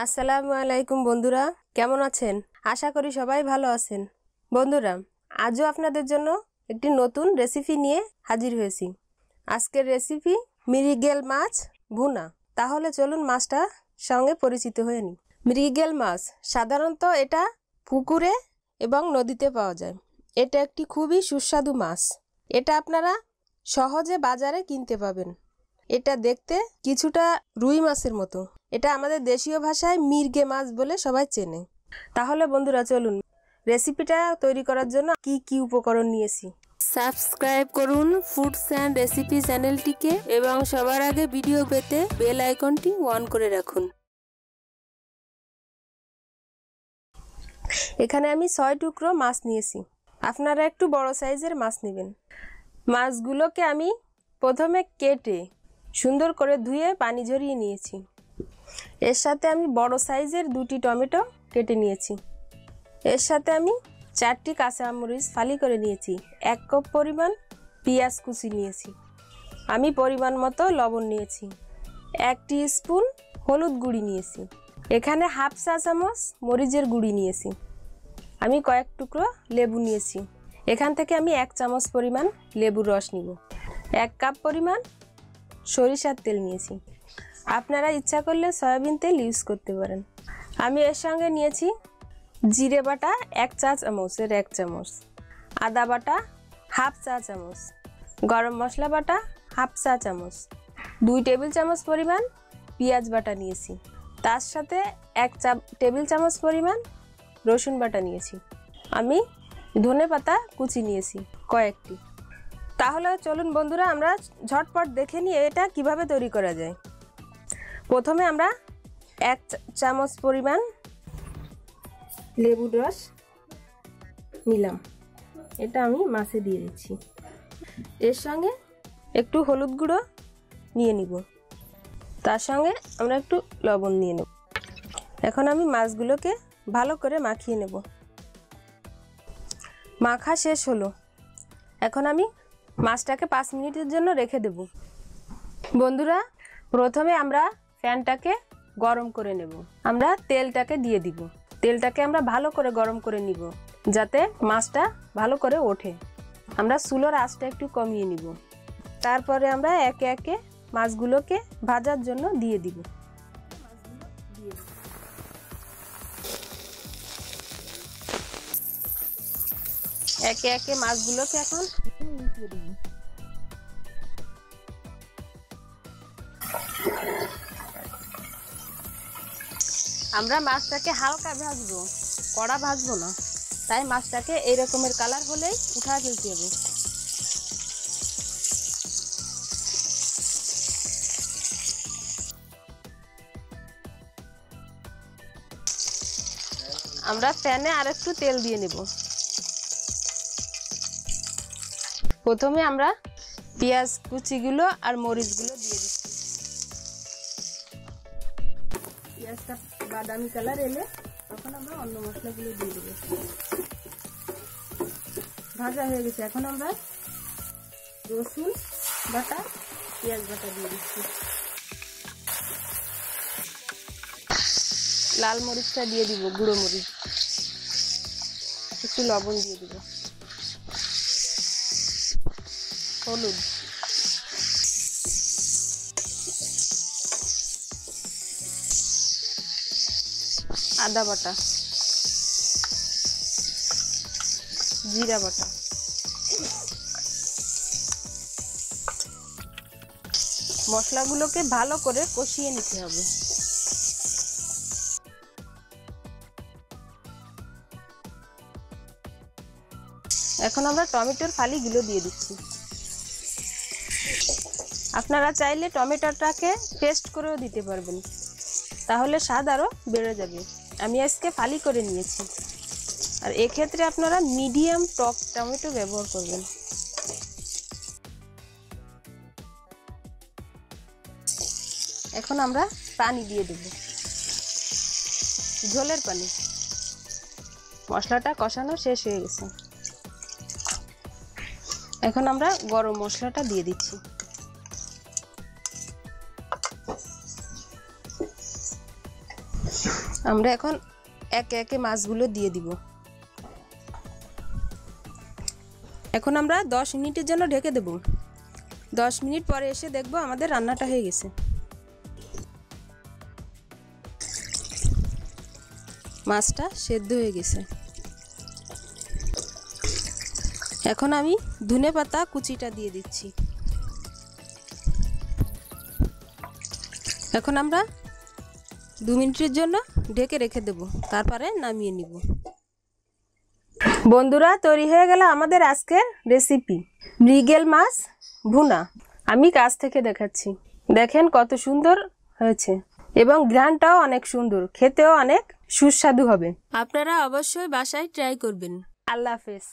আসসালামু আলাইকুম বন্ধুরা, কেমন আছেন? আশা করি সবাই ভালো আছেন। বন্ধুরা, আজও আপনাদের জন্য একটি নতুন রেসিপি নিয়ে হাজির হয়েছি। আজকের রেসিপি মৃগেল মাছ ভুনা। তাহলে চলুন মাছটা সঙ্গে পরিচিত হয়ে নিই। মৃগেল মাছ সাধারণত এটা পুকুরে এবং নদীতে পাওয়া যায়। এটা একটি খুবই সুস্বাদু মাছ। এটা আপনারা সহজে বাজারে কিনতে পাবেন। এটা দেখতে কিছুটা রুই মাছের মতো। এটা আমাদের দেশীয় ভাষায় মির্গে মাছ বলে সবাই চেনে। তাহলে বন্ধুরা চলুন রেসিপিটা তৈরি করার জন্য কি কি উপকরণ নিয়েছি। সাবস্ক্রাইব করুন ফুডস অ্যান্ড রেসিপি চ্যানেলটিকে এবং সবার আগে ভিডিও পেতে বেল আইকনটি অন করে রাখুন। এখানে আমি 6 টুকরো মাছ নিয়েছি। আপনারা একটু বড় সাইজের মাছ নেবেন। মাছগুলোকে আমি প্রথমে কেটে সুন্দর করে ধুয়ে পানি ঝরিয়ে নিয়েছি। এর সাথে আমি বড় সাইজের 2টি টমেটো কেটে নিয়েছি। এর সাথে আমি 4টি কাঁচামরিচ ফালি করে নিয়েছি। 1 কাপ পরিমাণ পেঁয়াজ কুচি নিয়েছি। আমি পরিমাণ মতো লবণ নিয়েছি। 1 টিস্পুন হলুদ গুঁড়ি নিয়েছি। এখানে হাফ চা চামচ মরিচের গুঁড়ি নিয়েছি। আমি কয়েক টুকরো লেবু নিয়েছি। এখান থেকে আমি 1 চামচ পরিমাণ লেবুর রস নিব। 1 কাপ পরিমাণ সরিষার তেল নিয়েছি। আপনারা ইচ্ছা করলে সয়াবিন তেল ইউজ করতে পারেন। আমি এর সঙ্গে নিয়েছি জিরে বাটা 1 চা চামচের 1 চামচ, আদা বাটা হাফ চা চামচ, গরম মশলা বাটা হাফ চা চামচ, 2 টেবিল চামচ পরিমাণ পেঁয়াজ বাটা নিয়েছি। তার সাথে 1 টেবিল চামচ পরিমাণ রসুন বাটা নিয়েছি। আমি ধনেপাতা কুচি নিয়েছি কয়েকটি। তাহলে চলুন বন্ধুরা আমরা ঝটপট দেখে নিই এটা কিভাবে তৈরি করা যায়। প্রথমে আমরা 1 চামচ পরিমাণ লেবুর রস নিলাম। এটা আমি মাছে দিয়ে দিচ্ছি। এর সঙ্গে একটু হলুদ গুঁড়ো নিয়ে নিব। তার সঙ্গে আমরা একটু লবণ নিয়ে নেব। এখন আমি মাছগুলোকে ভালো করে মাখিয়ে নেব। মাখা শেষ হলো। এখন আমি মাছটাকে 5 মিনিটের জন্য রেখে দেব। বন্ধুরা, প্রথমে আমরা প্যানটাকে গরম করে নেব। আমরা তেলটাকে দিয়ে দিব। তেলটাকে আমরা ভালো করে গরম করে নিব যাতে মাছটা ভালো করে ওঠে। আমরা চুলার আঁচটা একটু কমিয়ে নিব। তারপরে আমরা একে একে মাছগুলোকে ভাজার জন্য দিয়ে দিব। একে একে মাছগুলোকে এখন উল্টিয়ে দিব। আমরা মাছটাকে হালকা ভাজবো, কড়া ভাজবো না। তাই মাছটাকে এই রকমের কালার হলেই উঠায় ফেলতে হবে। আমরা প্যানে আরেকটু তেল দিয়ে নেব। প্রথমে আমরা পেঁয়াজ কুচিগুলো আর মরিচগুলো দিয়ে দিচ্ছি। পেঁয়াজটা বাদামি কালার এলে তখন আমরা অন্য মশলাগুলো দিয়ে দেবো। ভাজা হয়ে গেছে। এখন আমরা রসুন বাটা পেঁয়াজ বাটা দিয়ে দিচ্ছি। লাল মরিচটা দিয়ে দিব, গুঁড়ো মরিচ, একটু লবণ দিয়ে দিব, হলুদ, আদা বাটা, জিরা বাটা, মশলাগুলোকে ভালো করে কষিয়ে নিতে হবে। এখন আমরা টমেটোর ফালিগুলো দিয়ে দিচ্ছি। আপনারা চাইলে টমেটোটাকে পেস্ট করেও দিতে পারবেন, তাহলে স্বাদ আরও বেড়ে যাবে। আমি আজকে ফালি করে নিয়েছি। আর এক্ষেত্রে আপনারা মিডিয়াম টক টমেটো ব্যবহার করবেন। এখন আমরা পানি দিয়ে দেব, ঝোলের পানি। মশলাটা কষানো শেষ হয়ে গেছে। এখন আমরা গরম মশলাটা দিয়ে দিচ্ছি। আমরা এখন একে একে মাছগুলো দিয়ে দিব। এখন আমরা 10 মিনিটের জন্য ঢেকে দেব। 10 মিনিট পরে এসে দেখব আমাদের রান্নাটা হয়ে গেছে। মাছটা সেদ্ধ হয়ে গেছে। এখন আমি ধনেপাতা কুচিটা দিয়ে দিচ্ছি। এখন আমরা 2 মিনিটের জন্য ঢেকে রেখে দেব, তারপরে নামিয়ে নিব। বন্ধুরা, তৈরি হয়ে গেল আমাদের আজকের রেসিপি মৃগেল মাছ ভুনা। আমি কাছ থেকে দেখাচ্ছি, দেখেন কত সুন্দর হয়েছে এবং ঘ্রাণটাও অনেক সুন্দর, খেতেও অনেক সুস্বাদু হবে। আপনারা অবশ্যই বাসায় ট্রাই করবেন। আল্লাহ হাফেজ।